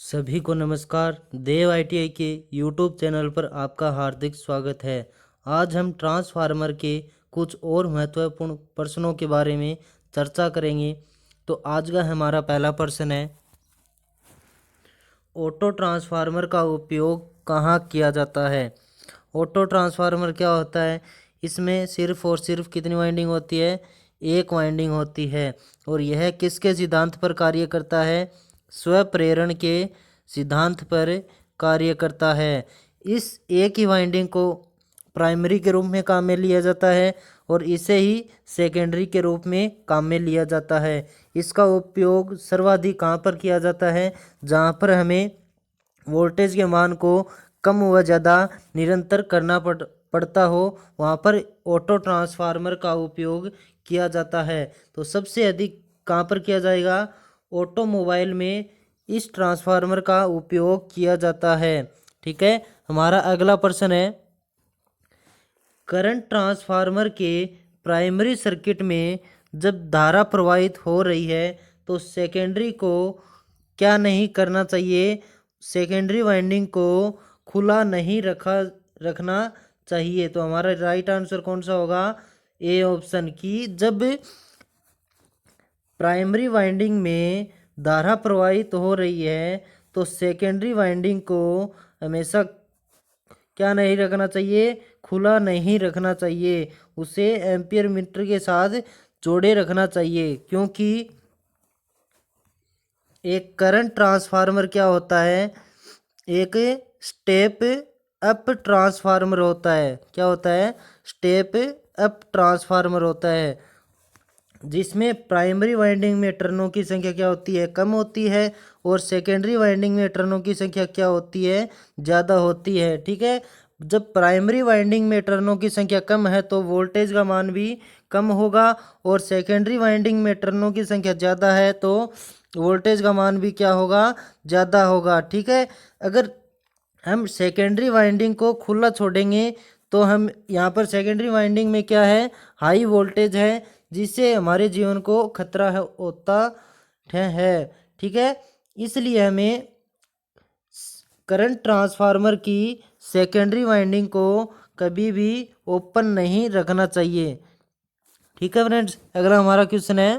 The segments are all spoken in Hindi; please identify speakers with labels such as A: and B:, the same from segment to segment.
A: सभी को नमस्कार। देव आईटीआई के यूट्यूब चैनल पर आपका हार्दिक स्वागत है। आज हम ट्रांसफार्मर के कुछ और महत्वपूर्ण प्रश्नों के बारे में चर्चा करेंगे। तो आज का हमारा पहला प्रश्न है, ऑटो ट्रांसफार्मर का उपयोग कहाँ किया जाता है। ऑटो ट्रांसफार्मर क्या होता है? इसमें सिर्फ और सिर्फ कितनी वाइंडिंग होती है? एक वाइंडिंग होती है। और यह किसके सिद्धांत पर कार्य करता है? स्वप्रेरण के सिद्धांत पर कार्य करता है। इस एक ही वाइंडिंग को प्राइमरी के रूप में काम में लिया जाता है और इसे ही सेकेंडरी के रूप में काम में लिया जाता है। इसका उपयोग सर्वाधिक कहाँ पर किया जाता है? जहाँ पर हमें वोल्टेज के मान को कम व ज़्यादा निरंतर करना पड़ता हो, वहाँ पर ऑटो ट्रांसफार्मर का उपयोग किया जाता है। तो सबसे अधिक कहाँ पर किया जाएगा? ऑटोमोबाइल में इस ट्रांसफार्मर का उपयोग किया जाता है। ठीक है, हमारा अगला प्रश्न है, करंट ट्रांसफार्मर के प्राइमरी सर्किट में जब धारा प्रवाहित हो रही है तो सेकेंडरी को क्या नहीं करना चाहिए? सेकेंडरी वाइंडिंग को खुला नहीं रखना चाहिए। तो हमारा राइट आंसर कौन सा होगा? ए ऑप्शन की जब प्राइमरी वाइंडिंग में धारा प्रवाहित हो रही है तो सेकेंडरी वाइंडिंग को हमेशा क्या नहीं रखना चाहिए? खुला नहीं रखना चाहिए, उसे एम्पियर मीटर के साथ जोड़े रखना चाहिए। क्योंकि एक करंट ट्रांसफार्मर क्या होता है? एक स्टेप अप ट्रांसफार्मर होता है। क्या होता है? स्टेप अप ट्रांसफार्मर होता है, जिसमें प्राइमरी वाइंडिंग में टर्नों की संख्या क्या होती है? कम होती है, और सेकेंडरी वाइंडिंग में टर्नों की संख्या क्या होती है? ज़्यादा होती है। ठीक है, जब प्राइमरी वाइंडिंग में टर्नों की संख्या कम है तो वोल्टेज का मान भी कम होगा, और सेकेंडरी वाइंडिंग में टर्नों की संख्या ज़्यादा है तो वोल्टेज का मान भी क्या होगा? ज़्यादा होगा। ठीक है, अगर हम सेकेंडरी वाइंडिंग को खुला छोड़ेंगे तो हम यहाँ पर सेकेंडरी वाइंडिंग में क्या है? हाई वोल्टेज है, जिससे हमारे जीवन को खतरा होता है। ठीक है, इसलिए हमें करंट ट्रांसफार्मर की सेकेंडरी वाइंडिंग को कभी भी ओपन नहीं रखना चाहिए। ठीक है फ्रेंड्स, अगला हमारा क्वेश्चन है,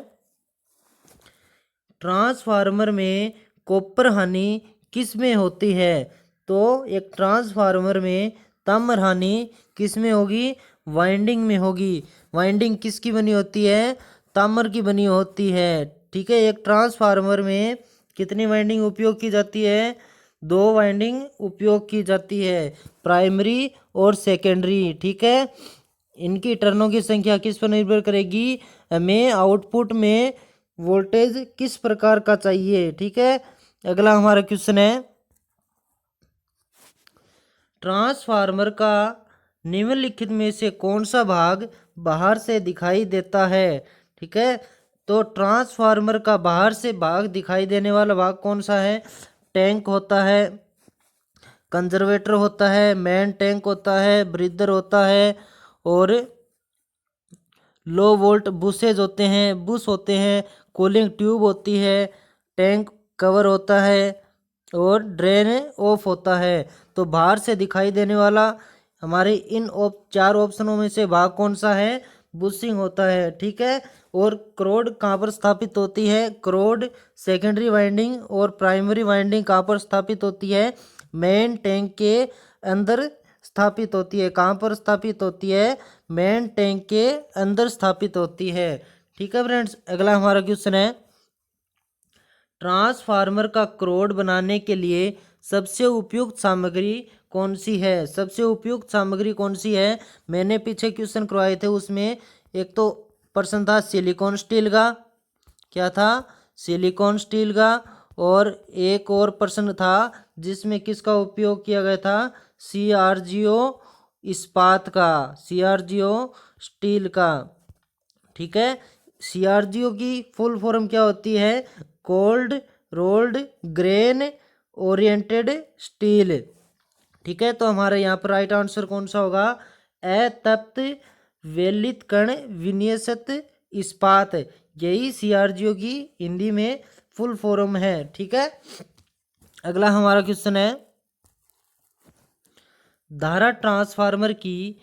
A: ट्रांसफार्मर में कॉपर हानि किस में होती है? तो एक ट्रांसफार्मर में ताम्र हानि किस में होगी? वाइंडिंग में होगी। वाइंडिंग किसकी बनी होती है? ताम्र की बनी होती है। ठीक है, एक ट्रांसफार्मर में कितनी वाइंडिंग उपयोग की जाती है? दो वाइंडिंग उपयोग की जाती है, प्राइमरी और सेकेंडरी। ठीक है, इनकी टर्नों की संख्या किस पर निर्भर करेगी? हमें आउटपुट में वोल्टेज किस प्रकार का चाहिए। ठीक है, अगला हमारा क्वेश्चन है, ट्रांसफार्मर का निम्नलिखित में से कौन सा भाग बाहर से दिखाई देता है? ठीक है, तो ट्रांसफार्मर का बाहर से भाग दिखाई देने वाला भाग कौन सा है? टैंक होता है, कंजर्वेटर होता है, मेन टैंक होता है, ब्रीदर होता है, और लो वोल्ट बुशेज होते हैं, बुश होते हैं, कूलिंग ट्यूब होती है, टैंक कवर होता है, और ड्रेन ऑफ होता है। तो बाहर से दिखाई देने वाला हमारे इन चार ऑप्शनों में से भाग कौन सा है? बुशिंग होता है। ठीक है, और क्रोड कहाँ पर स्थापित होती है? क्रोड सेकेंडरी वाइंडिंग और प्राइमरी वाइंडिंग कहाँ पर स्थापित होती है? मेन टैंक के अंदर स्थापित होती है। कहाँ पर स्थापित होती है? मेन टैंक के अंदर स्थापित होती है। ठीक है फ्रेंड्स, अगला हमारा क्वेश्चन है, ट्रांसफार्मर का क्रोड बनाने के लिए सबसे उपयुक्त सामग्री कौन सी है? सबसे उपयुक्त सामग्री कौन सी है? मैंने पीछे क्वेश्चन करवाए थे, उसमें एक तो प्रश्न था सिलिकॉन स्टील का। क्या था? सिलिकॉन स्टील का। और एक और प्रश्न था जिसमें किसका उपयोग किया गया था? CRGO इस्पात का, CRGO स्टील का। ठीक है, CRGO की फुल फॉर्म क्या होती है? Cold rolled grain oriented steel. ठीक है, तो हमारे यहाँ पर राइट आंसर कौन सा होगा? अतप्त वेलित कण विन्यासत इस्पात, यही CRGO की हिंदी में फुल फॉर्म है। ठीक है, अगला हमारा क्वेश्चन है, धारा ट्रांसफार्मर की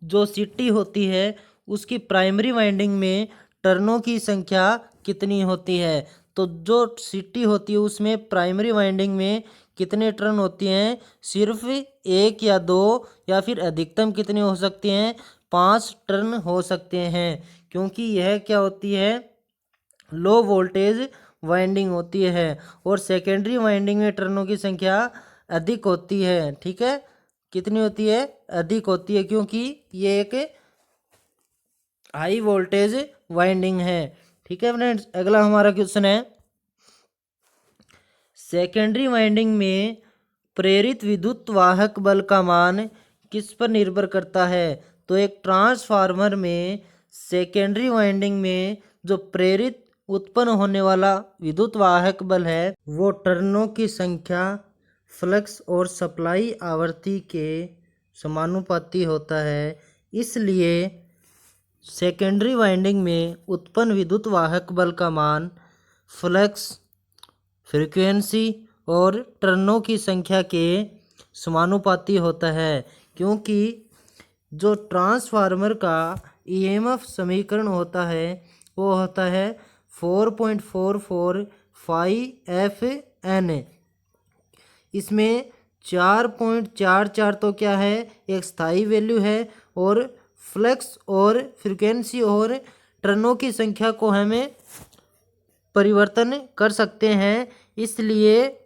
A: जो सीटी होती है उसकी प्राइमरी वाइंडिंग में टर्नों की संख्या कितनी होती है। तो जो सीटी होती है उसमें प्राइमरी वाइंडिंग में कितने टर्न होती हैं, सिर्फ एक या दो, या फिर अधिकतम कितने हो सकते हैं, 5 टर्न हो सकते हैं, क्योंकि यह क्या होती है, लो वोल्टेज वाइंडिंग होती है। और सेकेंडरी वाइंडिंग में टर्नों की संख्या अधिक होती है। ठीक है, कितनी होती है, अधिक होती है, क्योंकि ये एक हाई वोल्टेज वाइंडिंग है। ठीक है फ्रेंड्स, अगला हमारा क्वेश्चन है, सेकेंडरी वाइंडिंग में प्रेरित विद्युत वाहक बल का मान किस पर निर्भर करता है। तो एक ट्रांसफार्मर में सेकेंडरी वाइंडिंग में जो प्रेरित उत्पन्न होने वाला विद्युत वाहक बल है वो टर्नों की संख्या, फ्लक्स और सप्लाई आवृत्ति के समानुपाती होता है। इसलिए सेकेंडरी वाइंडिंग में उत्पन्न विद्युत वाहक बल का मान फ्लक्स, फ्रीक्वेंसी और टर्नों की संख्या के समानुपाती होता है, क्योंकि जो ट्रांसफार्मर का ईएमएफ समीकरण होता है वो होता है 4.445 FN। इसमें 4.44 तो क्या है, एक स्थायी वैल्यू है, और फ्लक्स और फ्रीक्वेंसी और टर्नों की संख्या को हमें परिवर्तन कर सकते हैं। इसलिए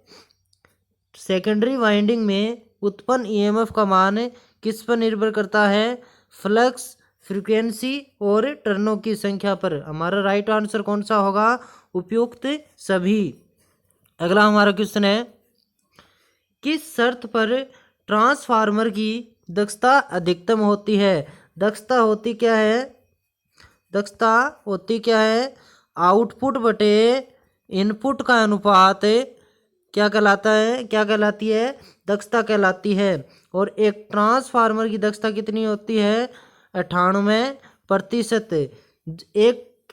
A: सेकेंडरी वाइंडिंग में उत्पन्न ईएमएफ का मान किस पर निर्भर करता है, फ्लक्स, फ्रीक्वेंसी और टर्नों की संख्या पर। हमारा राइट आंसर कौन सा होगा, उपयुक्त सभी। अगला हमारा क्वेश्चन है, किस शर्त पर ट्रांसफार्मर की दक्षता अधिकतम होती है। दक्षता होती क्या है, दक्षता होती क्या है, आउटपुट बटे इनपुट का अनुपात क्या कहलाता है, क्या कहलाती है, दक्षता कहलाती है। और एक ट्रांसफार्मर की दक्षता कितनी होती है, 98%। एक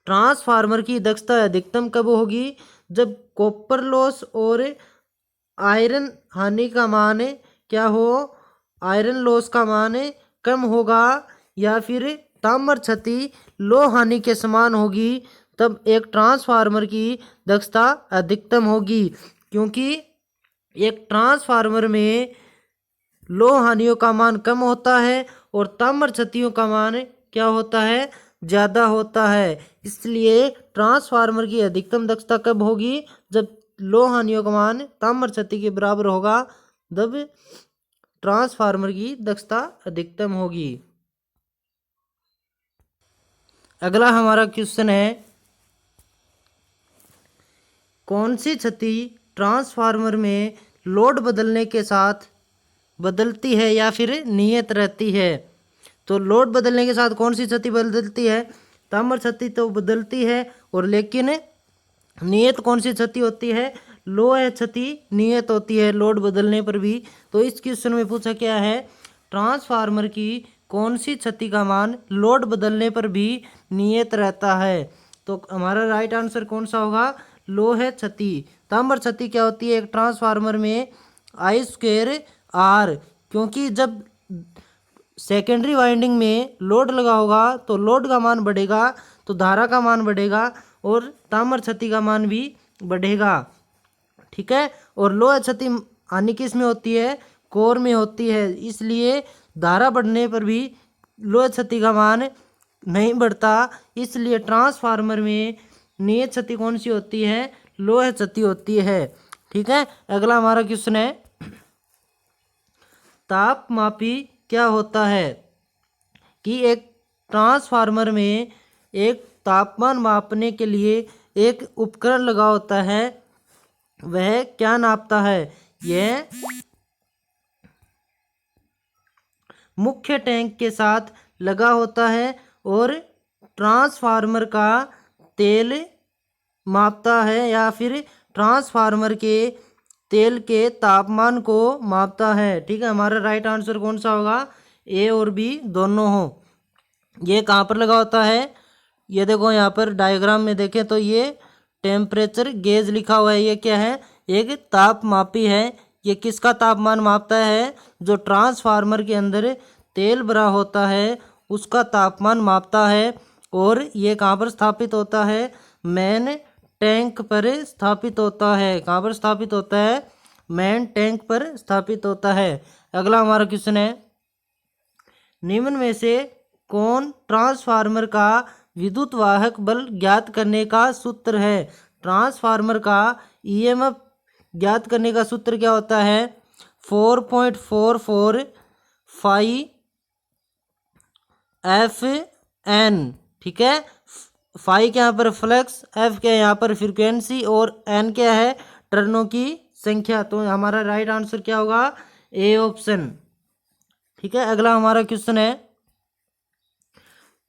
A: ट्रांसफार्मर की दक्षता अधिकतम कब होगी, जब कॉपर लॉस और आयरन हानि का मान क्या हो, आयरन लॉस का मान कम होगा, या फिर ताम्र क्षति लो हानि के समान होगी, तब एक ट्रांसफार्मर की दक्षता अधिकतम होगी। क्योंकि एक ट्रांसफार्मर में लो हानियों का मान कम होता है और ताम्र क्षतियों का मान क्या होता है, ज़्यादा होता है। इसलिए ट्रांसफार्मर की अधिकतम दक्षता कब होगी, जब लो हानियों का मान ताम्र क्षति के बराबर होगा, तब ट्रांसफार्मर की दक्षता अधिकतम होगी। अगला हमारा क्वेश्चन है, कौन सी क्षति ट्रांसफार्मर में लोड बदलने के साथ बदलती है या फिर नियत रहती है। तो लोड बदलने के साथ कौन सी क्षति बदलती है, ताम्र क्षति तो बदलती है, और लेकिन नियत कौन सी क्षति होती है, लोह क्षति नियत होती है लोड बदलने पर भी। तो इस क्वेश्चन में पूछा क्या है, ट्रांसफार्मर की कौन सी क्षति का मान लोड बदलने पर भी नियत रहता है। तो हमारा राइट आंसर कौन सा होगा, लोह क्षति। ताम्र क्षति क्या होती है, एक ट्रांसफार्मर में I²R, क्योंकि जब सेकेंडरी वाइंडिंग में लोड लगा होगा तो लोड का मान बढ़ेगा तो धारा का मान बढ़ेगा और ताम्र क्षति का मान भी बढ़ेगा। ठीक है, और लोह क्षति हानि किस में होती है, कोर में होती है। इसलिए धारा बढ़ने पर भी लोह क्षति का मान नहीं बढ़ता। इसलिए ट्रांसफार्मर में नियत क्षति कौन सी होती है, लोह क्षति होती है। ठीक है, अगला हमारा क्वेश्चन है, तापमापी क्या होता है। कि एक ट्रांसफार्मर में एक तापमान मापने के लिए एक उपकरण लगा होता है, वह क्या नापता है। यह मुख्य टैंक के साथ लगा होता है और ट्रांसफार्मर का तेल मापता है, या फिर ट्रांसफार्मर के तेल के तापमान को मापता है। ठीक है, हमारा राइट आंसर कौन सा होगा, ए और बी दोनों हो। ये कहाँ पर लगा होता है, ये देखो यहाँ पर डायग्राम में देखें तो ये टेम्परेचर गेज लिखा हुआ है। ये क्या है? एक तापमापी है। ये किसका तापमान मापता है? जो ट्रांसफार्मर के अंदर तेल भरा होता है उसका तापमान मापता है। और ये कहाँ पर स्थापित होता है? मेन टैंक पर स्थापित होता है। कहाँ पर स्थापित होता है? मेन टैंक पर स्थापित होता है। अगला हमारा क्वेश्चन है, निम्न में से कौन ट्रांसफार्मर का विद्युत वाहक बल ज्ञात करने का सूत्र है? ट्रांसफार्मर का ईएमएफ ज्ञात करने का सूत्र क्या होता है? 4.44 फाई एफ एन। ठीक है, फाई क्या यहाँ पर फ्लक्स, एफ क्या है यहाँ पर फ्रीक्वेंसी, और एन क्या है? टर्नों की संख्या। तो हमारा राइट आंसर क्या होगा? A option. ठीक है, अगला हमारा क्वेश्चन है,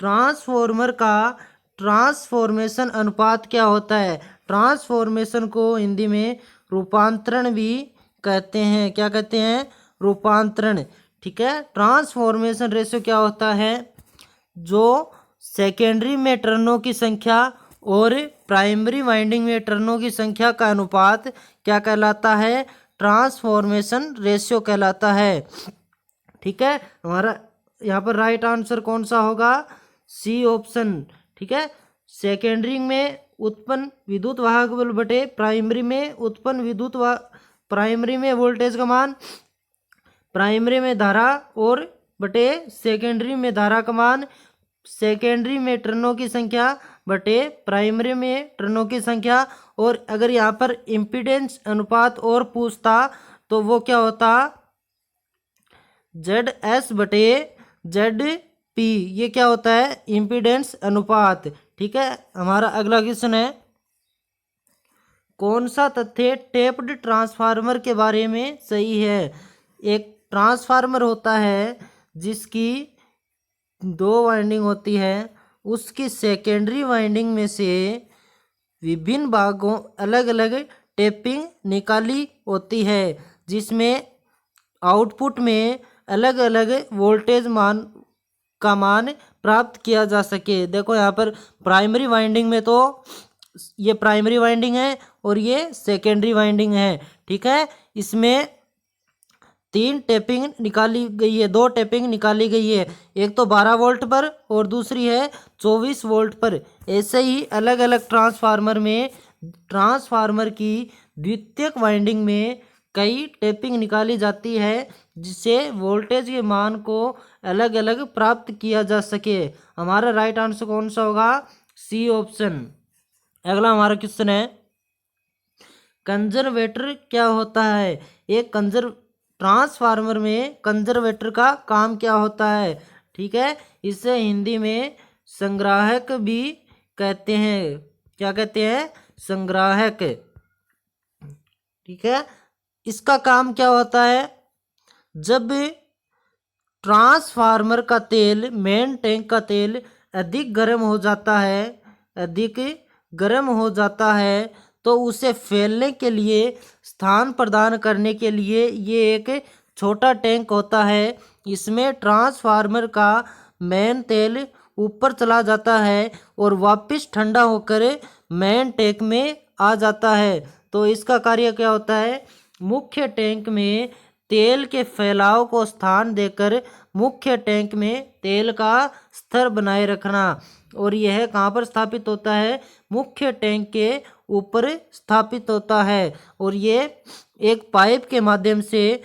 A: ट्रांसफॉर्मर का ट्रांसफॉर्मेशन अनुपात क्या होता है? ट्रांसफॉर्मेशन को हिंदी में रूपांतरण भी कहते हैं। क्या कहते हैं? रूपांतरण। ठीक है, ट्रांसफॉर्मेशन रेशियो क्या होता है? जो सेकेंडरी में टर्नों की संख्या और प्राइमरी वाइंडिंग में टर्नों की संख्या का अनुपात क्या कहलाता है? ट्रांसफॉर्मेशन रेशियो कहलाता है। ठीक है, हमारा यहाँ पर राइट आंसर कौन सा होगा? C option. ठीक है, सेकेंडरी में उत्पन्न विद्युत वाहक बल बटे प्राइमरी में उत्पन्न प्राइमरी में वोल्टेज का मान, प्राइमरी में धारा और बटे सेकेंडरी में धारा का मान, सेकेंडरी में टर्नों की संख्या बटे प्राइमरी में टर्नों की संख्या। और अगर यहाँ पर इम्पीडेंस अनुपात और पूछता तो वो क्या होता? ZS बटे ZP। ये क्या होता है? इम्पीडेंस अनुपात। ठीक है, हमारा अगला क्वेश्चन है, कौन सा तथ्य टेप्ड ट्रांसफार्मर के बारे में सही है? एक ट्रांसफार्मर होता है जिसकी 2 वाइंडिंग होती है, उसकी सेकेंडरी वाइंडिंग में से विभिन्न भागों अलग अलग टेपिंग निकाली होती है, जिसमें आउटपुट में अलग अलग वोल्टेज का मान प्राप्त किया जा सके। देखो यहाँ पर प्राइमरी वाइंडिंग में तो ये प्राइमरी वाइंडिंग है और ये सेकेंडरी वाइंडिंग है। ठीक है, इसमें 3 टेपिंग निकाली गई है, 2 टेपिंग निकाली गई है। एक तो 12 वोल्ट पर और दूसरी है 24 वोल्ट पर। ऐसे ही अलग अलग ट्रांसफार्मर की द्वितीयक वाइंडिंग में कई टेपिंग निकाली जाती है जिससे वोल्टेज के मान को अलग अलग प्राप्त किया जा सके। हमारा राइट आंसर कौन सा होगा? C option. अगला हमारा क्वेश्चन है, कंजर्वेटर क्या होता है? एक ट्रांसफार्मर में कंजर्वेटर का काम क्या होता है? ठीक है, इसे हिंदी में संग्राहक भी कहते हैं। क्या कहते हैं? संग्राहक। ठीक है, इसका काम क्या होता है? जब ट्रांसफार्मर का तेल, मेन टैंक का तेल अधिक गर्म हो जाता है तो उसे फैलने के लिए, स्थान प्रदान करने के लिए ये एक छोटा टैंक होता है। इसमें ट्रांसफार्मर का मेन तेल ऊपर चला जाता है और वापस ठंडा होकर मेन टैंक में आ जाता है। तो इसका कार्य क्या होता है? मुख्य टैंक में तेल के फैलाव को स्थान देकर मुख्य टैंक में तेल का स्तर बनाए रखना। और यह कहाँ पर स्थापित होता है? मुख्य टैंक के ऊपर स्थापित होता है और ये एक पाइप के माध्यम से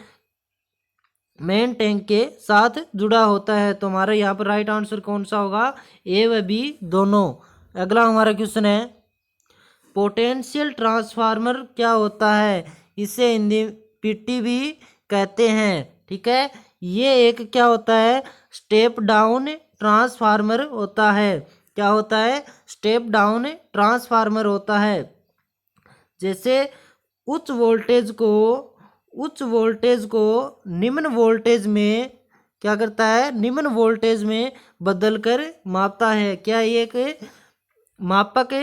A: मेन टैंक के साथ जुड़ा होता है। तो हमारा यहाँ पर राइट आंसर कौन सा होगा? ए व बी दोनों। अगला हमारा क्वेश्चन है, पोटेंशियल ट्रांसफार्मर क्या होता है? इसे हिंदी पीटी भी कहते हैं। ठीक है, ये एक क्या होता है? स्टेप डाउन ट्रांसफार्मर होता है। क्या होता है? स्टेप डाउन ट्रांसफार्मर होता है। जैसे उच्च वोल्टेज को निम्न वोल्टेज में क्या करता है? निम्न वोल्टेज में बदलकर मापता है। क्या ये एक मापक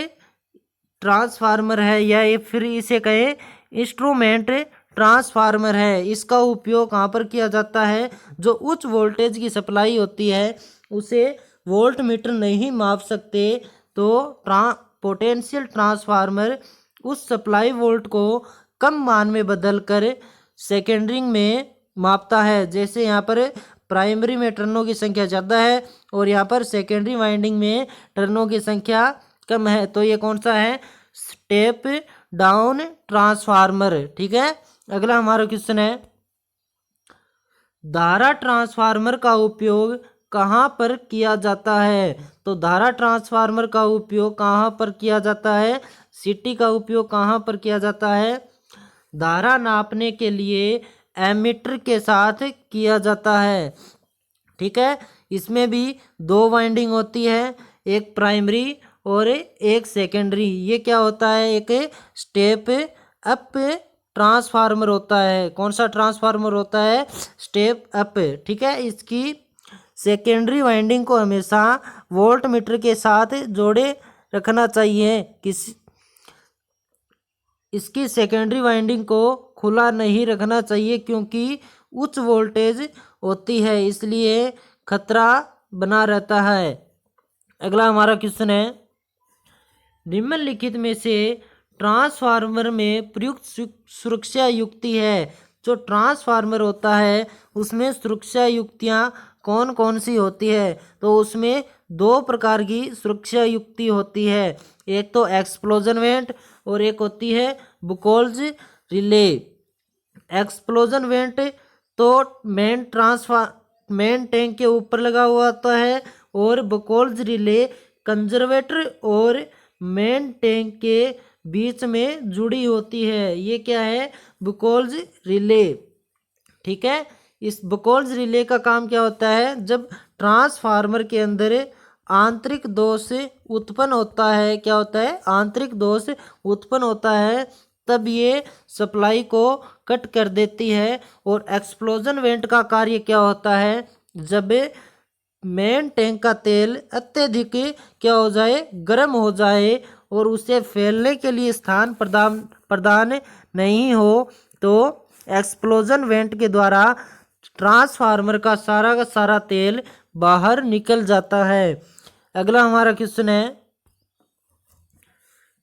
A: ट्रांसफार्मर है या ये फिर इसे कहें इंस्ट्रूमेंट ट्रांसफार्मर है? इसका उपयोग कहाँ पर किया जाता है? जो उच्च वोल्टेज की सप्लाई होती है उसे वोल्ट मीटर नहीं माप सकते तो पोटेंशियल ट्रांसफार्मर उस सप्लाई वोल्ट को कम मान में बदलकर सेकेंडरी में मापता है। जैसे यहाँ पर प्राइमरी में टर्नों की संख्या ज़्यादा है और यहाँ पर सेकेंडरी वाइंडिंग में टर्नों की संख्या कम है, तो ये कौन सा है? Step down transformer. ठीक है, अगला हमारा क्वेश्चन है, धारा ट्रांसफार्मर का उपयोग कहाँ पर किया जाता है? तो धारा ट्रांसफार्मर का उपयोग कहाँ पर किया जाता है? सिटी का उपयोग कहाँ पर किया जाता है? धारा नापने के लिए एमीटर के साथ किया जाता है। ठीक है, इसमें भी दो वाइंडिंग होती है, एक प्राइमरी और एक सेकेंडरी। ये क्या होता है? एक स्टेप अप ट्रांसफार्मर होता है। कौन सा ट्रांसफार्मर होता है? Step up. ठीक है, इसकी सेकेंडरी वाइंडिंग को हमेशा वोल्ट मीटर के साथ जोड़े रखना चाहिए। इसकी सेकेंडरी वाइंडिंग को खुला नहीं रखना चाहिए क्योंकि उच्च वोल्टेज होती है, इसलिए खतरा बना रहता है। अगला हमारा क्वेश्चन है, निम्नलिखित में से ट्रांसफार्मर में प्रयुक्त सुरक्षा युक्ति है। जो ट्रांसफार्मर होता है उसमें सुरक्षा युक्तियाँ कौन कौन सी होती है? तो उसमें दो प्रकार की सुरक्षा युक्ति होती है, एक तो एक्सप्लोजन वेंट और एक होती है बुकोल्ज रिले। एक्सप्लोजन वेंट तो मेन टैंक के ऊपर लगा हुआ होता है और बुकोल्ज रिले कंजर्वेटर और मेन टैंक के बीच में जुड़ी होती है। ये क्या है? बुकोल्ज रिले। ठीक है, इस बुकोल्ज रिले का काम क्या होता है? जब ट्रांसफार्मर के अंदर आंतरिक दोष उत्पन्न होता है, क्या होता है? आंतरिक दोष उत्पन्न होता है, तब ये सप्लाई को कट कर देती है। और एक्सप्लोजन वेंट का कार्य क्या होता है? जब मेन टैंक का तेल अत्यधिक क्या हो जाए? गर्म हो जाए और उसे फैलने के लिए स्थान प्रदान नहीं हो, तो एक्सप्लोजन वेंट के द्वारा ट्रांसफार्मर का सारा तेल बाहर निकल जाता है। अगला हमारा क्वेश्चन है,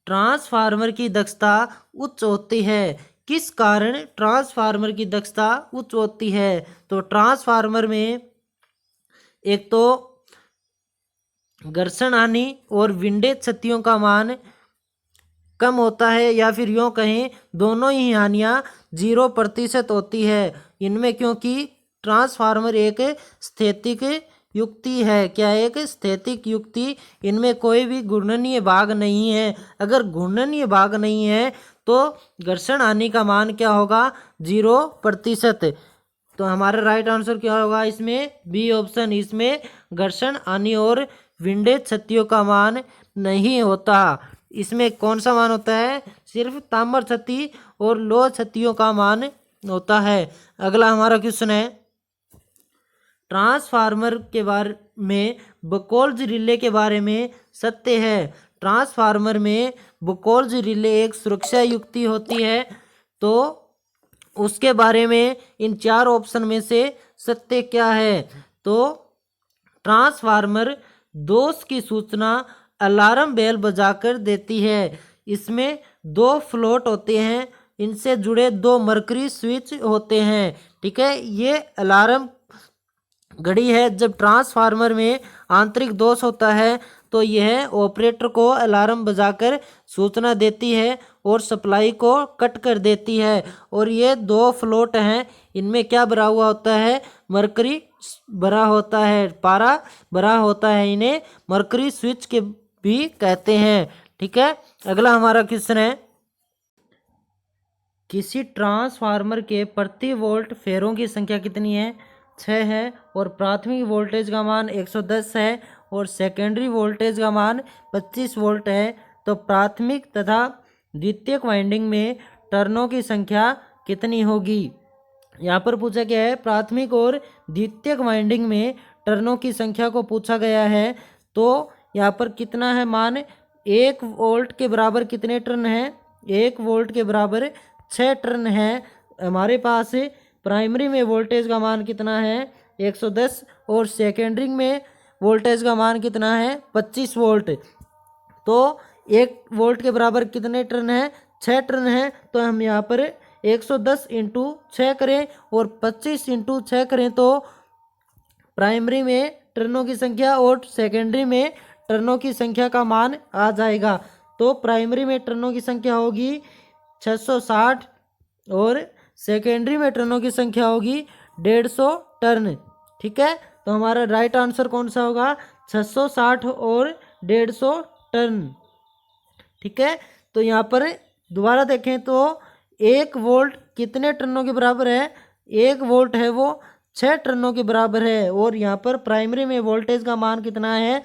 A: ट्रांसफार्मर की दक्षता उच्च होती है, किस कारण ट्रांसफार्मर की दक्षता उच्च होती है? तो ट्रांसफार्मर में एक तो घर्षण हानि और विंडेज क्षतियों का मान कम होता है, या फिर यूँ कहें दोनों ही हानियाँ 0% होती है इनमें, क्योंकि ट्रांसफार्मर एक स्थैतिक युक्ति है। क्या है? एक स्थैतिक युक्ति। इनमें कोई भी घूर्णनीय भाग नहीं है। अगर घूर्णनीय भाग नहीं है तो घर्षण हानि का मान क्या होगा? 0%। तो हमारा राइट आंसर क्या होगा इसमें? B option. इसमें घर्षण हानि और विंडेज क्षतियों का मान नहीं होता। इसमें कौन सा मान होता है? सिर्फ ताम्र क्षति और लोह क्षतियों का मान होता है। अगला हमारा क्वेश्चन है, ट्रांसफार्मर के बारे में बुकोल्ज रिले के बारे में सत्य है। ट्रांसफार्मर में बुकोल्ज रिले एक सुरक्षा युक्ति होती है, तो उसके बारे में इन चार ऑप्शन में से सत्य क्या है? तो ट्रांसफार्मर दोष की सूचना अलार्म बेल बजाकर देती है। इसमें दो फ्लोट होते हैं, इनसे जुड़े दो मरकरी स्विच होते हैं। ठीक है, ये अलार्म घड़ी है। जब ट्रांसफार्मर में आंतरिक दोष होता है तो यह ऑपरेटर को अलार्म बजाकर सूचना देती है और सप्लाई को कट कर देती है। और ये दो फ्लोट हैं, इनमें क्या भरा हुआ होता है? मरकरी भरा होता है, पारा भरा होता है। इन्हें मरकरी स्विच के भी कहते हैं। ठीक है, अगला हमारा क्वेश्चन है, किसी ट्रांसफार्मर के प्रति वोल्ट फेरों की संख्या कितनी है? 6 है। और प्राथमिक वोल्टेज का मान 110 है और सेकेंडरी वोल्टेज का मान 25 वोल्ट है। तो प्राथमिक तथा द्वितीयक वाइंडिंग में टर्नों की संख्या कितनी होगी? यहाँ पर पूछा गया है प्राथमिक और द्वितीयक वाइंडिंग में टर्नों की संख्या को पूछा गया है। तो यहाँ पर कितना है मान? 1 वोल्ट के बराबर कितने टर्न हैं? 1 वोल्ट के बराबर 6 टर्न है हमारे पास। प्राइमरी में वोल्टेज का मान कितना है? 110 और सेकेंडरी में वोल्टेज का मान कितना है? 25 वोल्ट। तो 1 वोल्ट के बराबर कितने टर्न है? 6 टर्न है। तो हम यहाँ पर 110 इंटू 6 करें और 25 इंटू 6 करें तो प्राइमरी में टर्नों की संख्या और सेकेंडरी में टर्नों की संख्या का मान आ जाएगा। तो प्राइमरी में टर्नों की संख्या होगी 660 और सेकेंडरी में टर्नों की संख्या होगी 150 टर्न। ठीक है, तो हमारा राइट आंसर कौन सा होगा? 660 और 150 टर्न। ठीक है, तो यहाँ पर दोबारा देखें तो 1 वोल्ट कितने टर्नों के बराबर है? 1 वोल्ट है वो 6 टर्नों के बराबर है। और यहाँ पर प्राइमरी में वोल्टेज का मान कितना है?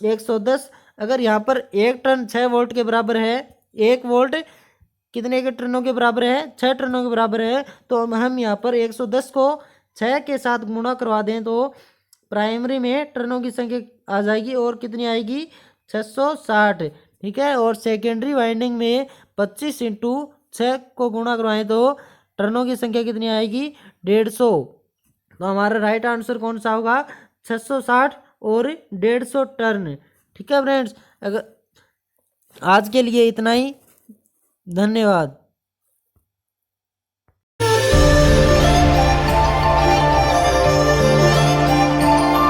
A: 110। अगर यहाँ पर 1 टर्न 6 वोल्ट के बराबर है, 1 वोल्ट कितने के टर्नों के बराबर है? 6 टर्नों के बराबर है। तो हम यहाँ पर 110 को 6 के साथ गुणा करवा दें तो प्राइमरी में टर्नों की संख्या आ जाएगी और कितनी आएगी? 660। ठीक है, और सेकेंडरी वाइंडिंग में 25 इंटू 6 को गुणा करवाएं तो टर्नों की संख्या कितनी आएगी? 150। तो हमारा राइट आंसर कौन सा होगा? 660 और 150 टर्न। ठीक है फ्रेंड्स, अगर आज के लिए इतना ही, धन्यवाद।